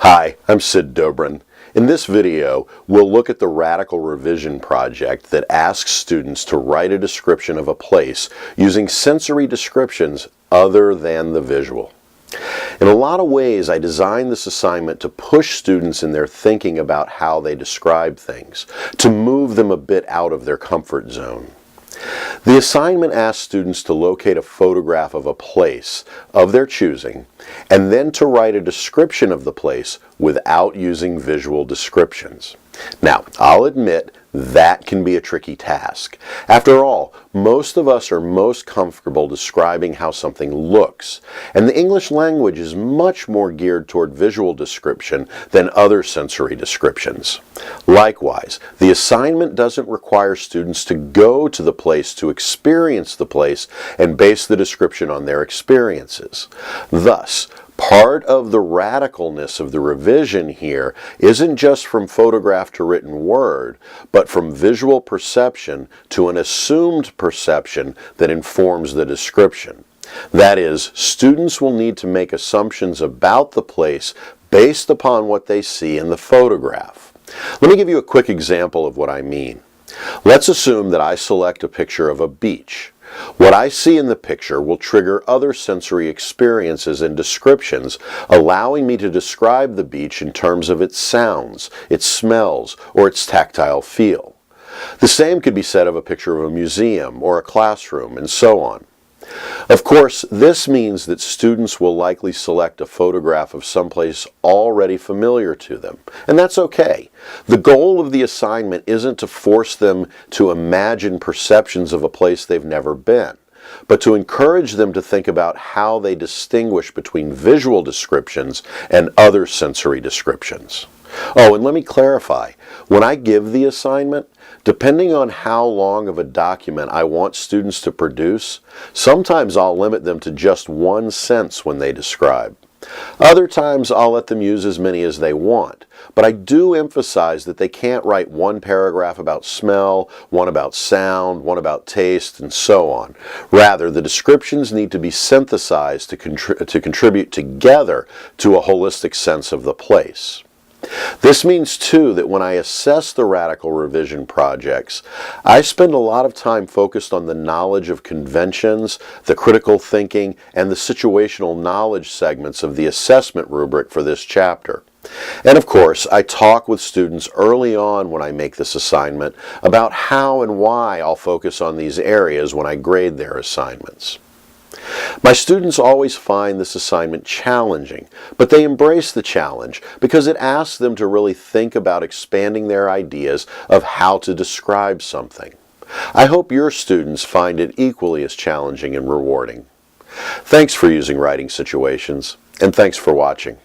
Hi, I'm Sid Dobrin. In this video, we'll look at the radical revision project that asks students to write a description of a place using sensory descriptions other than the visual. In a lot of ways, I designed this assignment to push students in their thinking about how they describe things, to move them a bit out of their comfort zone. The assignment asks students to locate a photograph of a place of their choosing and then to write a description of the place without using visual descriptions. Now, I'll admit that can be a tricky task. After all, most of us are most comfortable describing how something looks, and the English language is much more geared toward visual description than other sensory descriptions. Likewise, the assignment doesn't require students to go to the place to experience the place and base the description on their experiences. Thus, part of the radicalness of the revision here isn't just from photograph to written word, but from visual perception to an assumed perception that informs the description. That is, students will need to make assumptions about the place based upon what they see in the photograph. Let me give you a quick example of what I mean. Let's assume that I select a picture of a beach. What I see in the picture will trigger other sensory experiences and descriptions, allowing me to describe the beach in terms of its sounds, its smells, or its tactile feel. The same could be said of a picture of a museum or a classroom, and so on. Of course, this means that students will likely select a photograph of someplace already familiar to them, and that's okay. The goal of the assignment isn't to force them to imagine perceptions of a place they've never been, but to encourage them to think about how they distinguish between visual descriptions and other sensory descriptions. Oh, and let me clarify. When I give the assignment, depending on how long of a document I want students to produce, sometimes I'll limit them to just one sense when they describe. Other times I'll let them use as many as they want, but I do emphasize that they can't write one paragraph about smell, one about sound, one about taste, and so on. Rather, the descriptions need to be synthesized to contribute together to a holistic sense of the place. This means, too, that when I assess the radical revision projects, I spend a lot of time focused on the knowledge of conventions, the critical thinking, and the situational knowledge segments of the assessment rubric for this chapter. And of course, I talk with students early on when I make this assignment about how and why I'll focus on these areas when I grade their assignments. My students always find this assignment challenging, but they embrace the challenge because it asks them to really think about expanding their ideas of how to describe something. I hope your students find it equally as challenging and rewarding. Thanks for using Writing Situations, and thanks for watching.